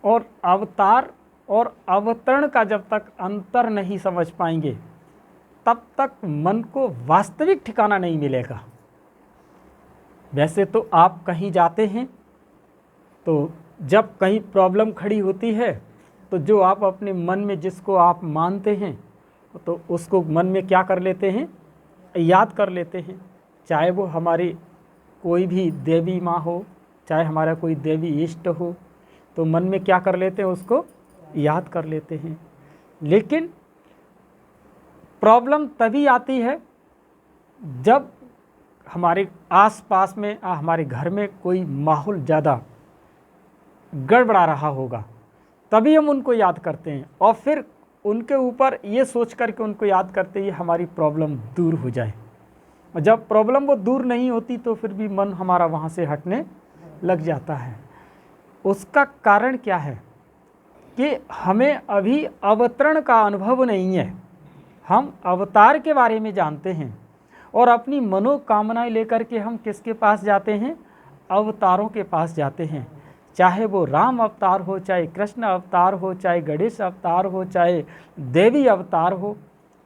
और अवतार और अवतरण का जब तक अंतर नहीं समझ पाएंगे तब तक मन को वास्तविक ठिकाना नहीं मिलेगा। वैसे तो आप कहीं जाते हैं तो जब कहीं प्रॉब्लम खड़ी होती है तो जो आप अपने मन में जिसको आप मानते हैं तो उसको मन में क्या कर लेते हैं, याद कर लेते हैं। चाहे वो हमारी कोई भी देवी माँ हो, चाहे हमारा कोई देवी इष्ट हो, तो मन में क्या कर लेते हैं, उसको याद कर लेते हैं। लेकिन प्रॉब्लम तभी आती है जब हमारे आसपास में हमारे घर में कोई माहौल ज़्यादा गड़बड़ा रहा होगा, तभी हम उनको याद करते हैं और फिर उनके ऊपर ये सोच करके उनको याद करते ही हमारी प्रॉब्लम दूर हो जाए। और जब प्रॉब्लम वो दूर नहीं होती तो फिर भी मन हमारा वहाँ से हटने लग जाता है। उसका कारण क्या है कि हमें अभी अवतरण का अनुभव नहीं है। हम अवतार के बारे में जानते हैं और अपनी मनोकामनाएं लेकर के हम किसके पास जाते हैं, अवतारों के पास जाते हैं। चाहे वो राम अवतार हो, चाहे कृष्ण अवतार हो, चाहे गणेश अवतार हो, चाहे देवी अवतार हो,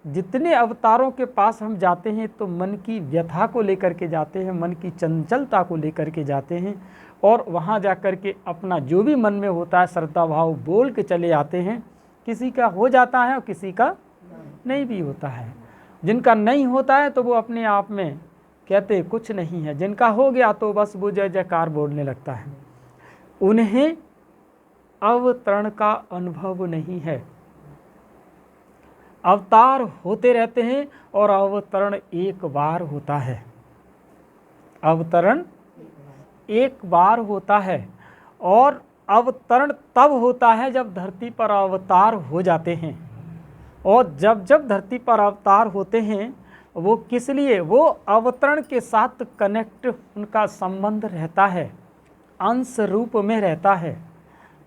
जितने अवतारों के पास हम जाते हैं तो मन की व्यथा को लेकर के जाते हैं, मन की चंचलता को लेकर के जाते हैं और वहाँ जाकर के अपना जो भी मन में होता है श्रद्धा भाव बोल के चले आते हैं। किसी का हो जाता है और किसी का नहीं भी होता है। जिनका नहीं होता है तो वो अपने आप में कहते कुछ नहीं है, जिनका हो गया तो बस वो जय जयकार बोलने लगता है। उन्हें अवतरण का अनुभव नहीं है। अवतार होते रहते हैं और अवतरण एक बार होता है। अवतरण एक बार होता है और अवतरण तब होता है जब धरती पर अवतार हो जाते हैं। और जब जब धरती पर अवतार होते हैं वो किस लिए, वो अवतरण के साथ कनेक्ट उनका संबंध रहता है, अंश रूप में रहता है।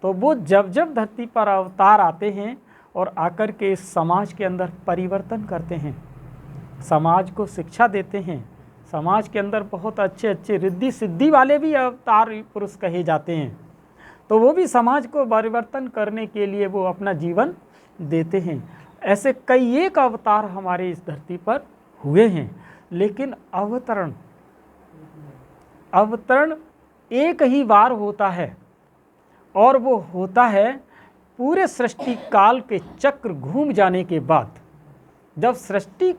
तो वो जब जब धरती पर अवतार आते हैं और आकर के इस समाज के अंदर परिवर्तन करते हैं, समाज को शिक्षा देते हैं। समाज के अंदर बहुत अच्छे अच्छे रिद्धि सिद्धि वाले भी अवतार पुरुष कहे जाते हैं, तो वो भी समाज को परिवर्तन करने के लिए वो अपना जीवन देते हैं। ऐसे कई एक अवतार हमारे इस धरती पर हुए हैं, लेकिन अवतरण एक ही बार होता है और वो होता है पूरे सृष्टि काल के चक्र घूम जाने के बाद। जब सृष्टि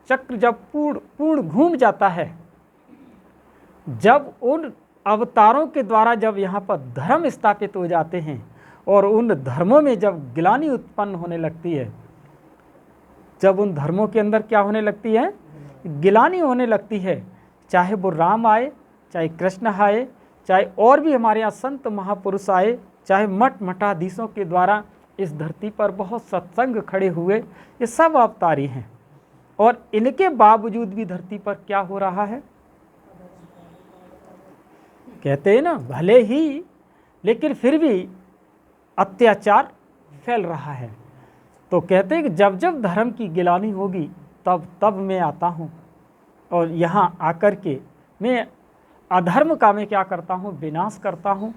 चक्र जब पूर्ण घूम जाता है, जब उन अवतारों के द्वारा जब यहाँ पर धर्म स्थापित हो जाते हैं और उन धर्मों में जब गिलानी उत्पन्न होने लगती है, जब उन धर्मों के अंदर क्या होने लगती है, गिलानी होने लगती है। चाहे वो राम आए, चाहे कृष्ण आए, चाहे और भी हमारे यहाँ संत महापुरुष आए, चाहे मठ मठाधीशों के द्वारा इस धरती पर बहुत सत्संग खड़े हुए, ये सब अवतारी हैं। और इनके बावजूद भी धरती पर क्या हो रहा है, कहते हैं ना, भले ही लेकिन फिर भी अत्याचार फैल रहा है। तो कहते हैं कि जब जब धर्म की गिलानी होगी तब तब मैं आता हूँ और यहाँ आकर के मैं अधर्म का मैं क्या करता हूँ, विनाश करता हूँ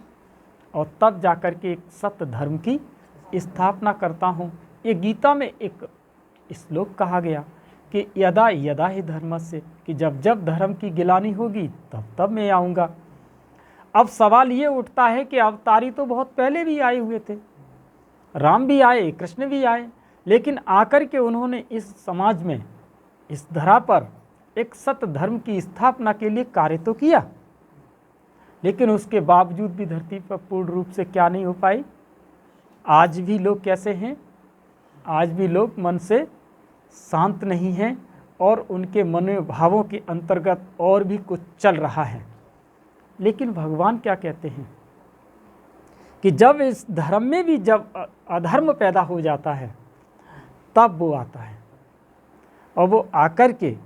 और तब जाकर के एक सत्य धर्म की स्थापना करता हूँ। ये गीता में एक श्लोक कहा गया कि यदा यदा ही धर्मस्य, कि जब जब धर्म की गिलानी होगी तब तब मैं आऊँगा। अब सवाल ये उठता है कि अवतारी तो बहुत पहले भी आए हुए थे, राम भी आए, कृष्ण भी आए, लेकिन आकर के उन्होंने इस समाज में, इस धरा पर एक सत्य धर्म की स्थापना के लिए कार्य तो किया, लेकिन उसके बावजूद भी धरती पर पूर्ण रूप से क्या नहीं हो पाई। आज भी लोग कैसे हैं, आज भी लोग मन से शांत नहीं हैं और उनके मनोभावों के अंतर्गत और भी कुछ चल रहा है। लेकिन भगवान क्या कहते हैं कि जब इस धर्म में भी जब अधर्म पैदा हो जाता है तब वो आता है और वो आकर के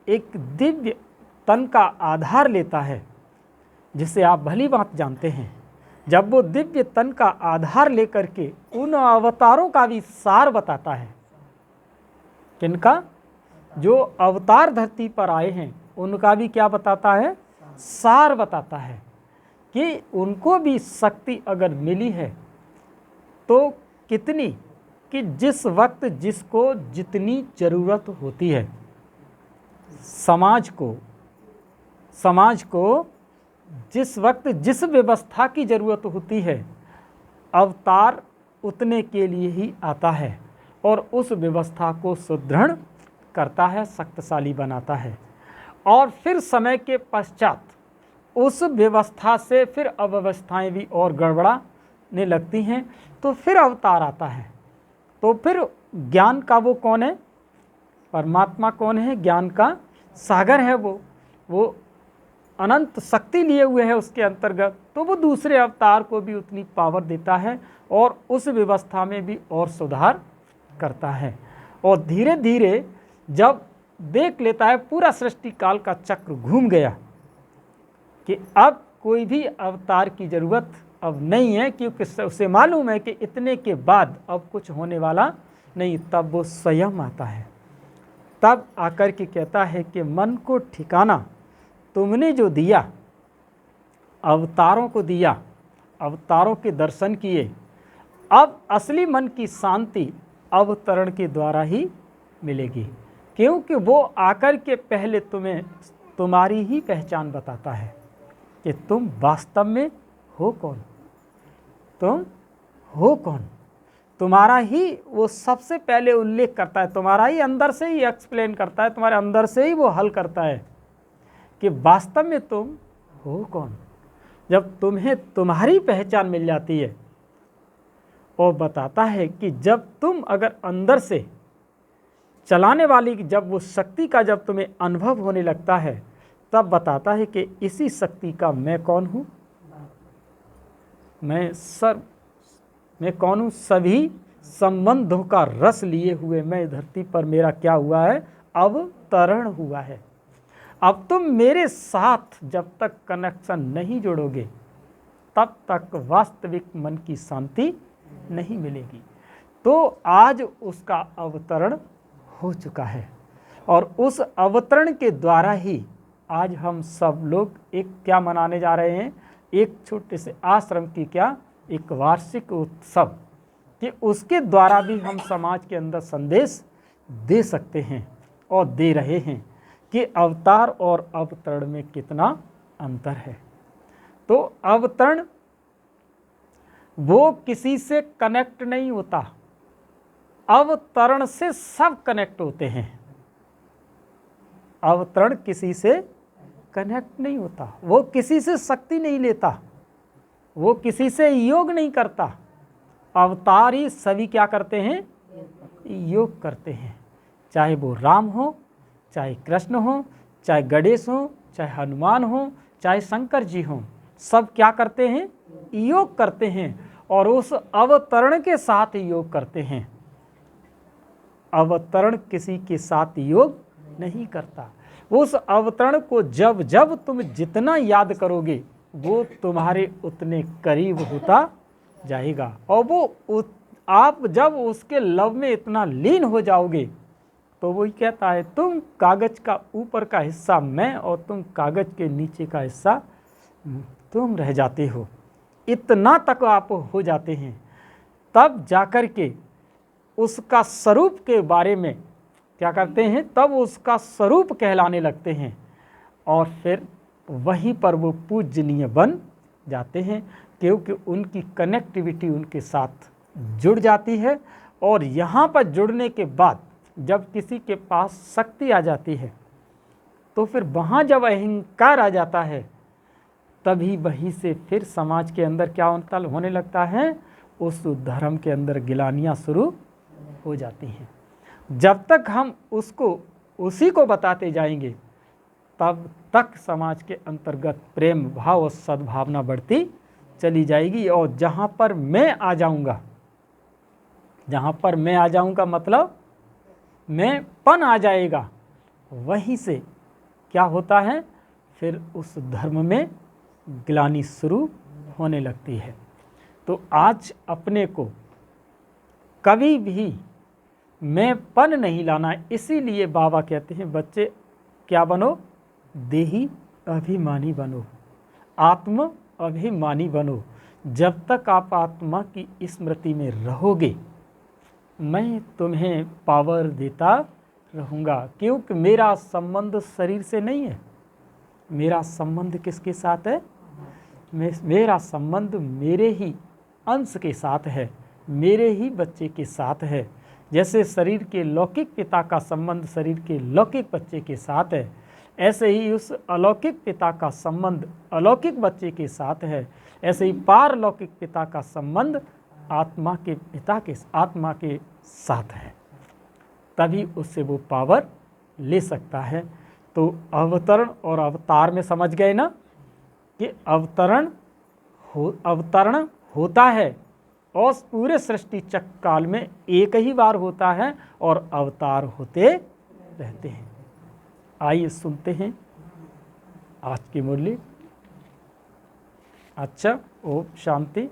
एक दिव्य तन का आधार लेता है, जिसे आप भली बात जानते हैं। जब वो दिव्य तन का आधार लेकर के उन अवतारों का भी सार बताता है, किनका, जो अवतार धरती पर आए हैं उनका भी क्या बताता है, सार बताता है कि उनको भी शक्ति अगर मिली है तो कितनी कि जिस वक्त जिसको जितनी ज़रूरत होती है, समाज को जिस वक्त जिस व्यवस्था की ज़रूरत होती है, अवतार उतने के लिए ही आता है और उस व्यवस्था को सुदृढ़ करता है, शक्तिशाली बनाता है। और फिर समय के पश्चात उस व्यवस्था से फिर अव्यवस्थाएं भी और गड़बड़ाने लगती हैं, तो फिर अवतार आता है। तो फिर ज्ञान का वो कौन है? परमात्मा कौन है? ज्ञान का सागर है वो अनंत शक्ति लिए हुए है उसके अंतर्गत। तो वो दूसरे अवतार को भी उतनी पावर देता है और उस व्यवस्था में भी और सुधार करता है। और धीरे धीरे जब देख लेता है पूरा सृष्टि काल का चक्र घूम गया कि अब कोई भी अवतार की ज़रूरत अब नहीं है, क्योंकि उसे मालूम है कि इतने के बाद अब कुछ होने वाला नहीं, तब वो स्वयं आता है। तब आकर के कहता है कि मन को ठिकाना तुमने जो दिया, अवतारों को दिया, अवतारों के दर्शन किए, अब असली मन की शांति अवतरण के द्वारा ही मिलेगी, क्योंकि वो आकर के पहले तुम्हें तुम्हारी ही पहचान बताता है कि तुम वास्तव में हो कौन, तुम हो कौन। तुम्हारा ही वो सबसे पहले उल्लेख करता है, तुम्हारा ही अंदर से ही एक्सप्लेन करता है, तुम्हारे अंदर से ही वो हल करता है कि वास्तव में तुम हो कौन। जब तुम्हें तुम्हारी पहचान मिल जाती है और बताता है कि जब तुम अगर अंदर से चलाने वाली जब वो शक्ति का जब तुम्हें अनुभव होने लगता है, तब बताता है कि इसी शक्ति का मैं कौन हूँ, मैं कौन हूँ। सभी संबंधों का रस लिए हुए मैं धरती पर मेरा क्या हुआ है, अवतरण हुआ है। अब तुम मेरे साथ जब तक कनेक्शन नहीं जोड़ोगे, तब तक वास्तविक मन की शांति नहीं मिलेगी। तो आज उसका अवतरण हो चुका है और उस अवतरण के द्वारा ही आज हम सब लोग एक क्या मनाने जा रहे हैं, एक छोटे से आश्रम की क्या एक वार्षिक उत्सव, कि उसके द्वारा भी हम समाज के अंदर संदेश दे सकते हैं और दे रहे हैं कि अवतार और अवतरण में कितना अंतर है। तो अवतरण वो किसी से कनेक्ट नहीं होता, अवतरण से सब कनेक्ट होते हैं। अवतरण किसी से कनेक्ट नहीं होता, वो किसी से शक्ति नहीं लेता, वो किसी से योग नहीं करता। अवतार ही सभी क्या करते हैं, योग करते हैं। चाहे वो राम हो, चाहे कृष्ण हो, चाहे गणेश हो, चाहे हनुमान हो, चाहे शंकर जी हो, सब क्या करते हैं, योग करते हैं और उस अवतरण के साथ योग करते हैं। अवतरण किसी के साथ योग नहीं करता। उस अवतरण को जब जब तुम जितना याद करोगे, वो तुम्हारे उतने करीब होता जाएगा। और वो आप जब उसके लव में इतना लीन हो जाओगे, तो वही कहता है तुम कागज़ का ऊपर का हिस्सा मैं और तुम कागज़ के नीचे का हिस्सा तुम रह जाते हो। इतना तक आप हो जाते हैं, तब जाकर के उसका स्वरूप के बारे में क्या करते हैं, तब उसका स्वरूप कहलाने लगते हैं और फिर वहीं पर वो पूजनीय बन जाते हैं, क्योंकि उनकी कनेक्टिविटी उनके साथ जुड़ जाती है। और यहाँ पर जुड़ने के बाद जब किसी के पास शक्ति आ जाती है, तो फिर वहाँ जब अहंकार आ जाता है, तभी वहीं से फिर समाज के अंदर क्या होने लगता है, उस धर्म के अंदर गिलानियाँ शुरू हो जाती हैं। जब तक हम उसको उसी को बताते जाएंगे, तब तक समाज के अंतर्गत प्रेम भाव और सद्भावना बढ़ती चली जाएगी। और जहाँ पर मैं आ जाऊँगा, जहाँ पर मैं आ जाऊँगा मतलब मैं पन आ जाएगा, वहीं से क्या होता है, फिर उस धर्म में ग्लानि शुरू होने लगती है। तो आज अपने को कभी भी मैं पन नहीं लाना। इसीलिए बाबा कहते हैं बच्चे क्या बनो, देही अभिमानी बनो, आत्म अभिमानी बनो, जब तक आप आत्मा की स्मृति में रहोगे मैं तुम्हें पावर देता रहूँगा, क्योंकि मेरा संबंध शरीर से नहीं है। मेरा संबंध किसके साथ है? मेरा संबंध मेरे ही अंश के साथ है, मेरे ही बच्चे के साथ है। जैसे शरीर के लौकिक पिता का संबंध शरीर के लौकिक बच्चे के साथ है, ऐसे ही उस अलौकिक पिता का संबंध अलौकिक बच्चे के साथ है। ऐसे ही पारलौकिक पिता का संबंध आत्मा के पिता के आत्मा के साथ है, तभी उससे वो पावर ले सकता है। तो अवतरण और अवतार में समझ गए ना कि अवतरण होता है और पूरे सृष्टि चक्र काल में एक ही बार होता है और अवतार होते रहते हैं। आइए सुनते हैं आज की मुरली। अच्छा, ओम शांति।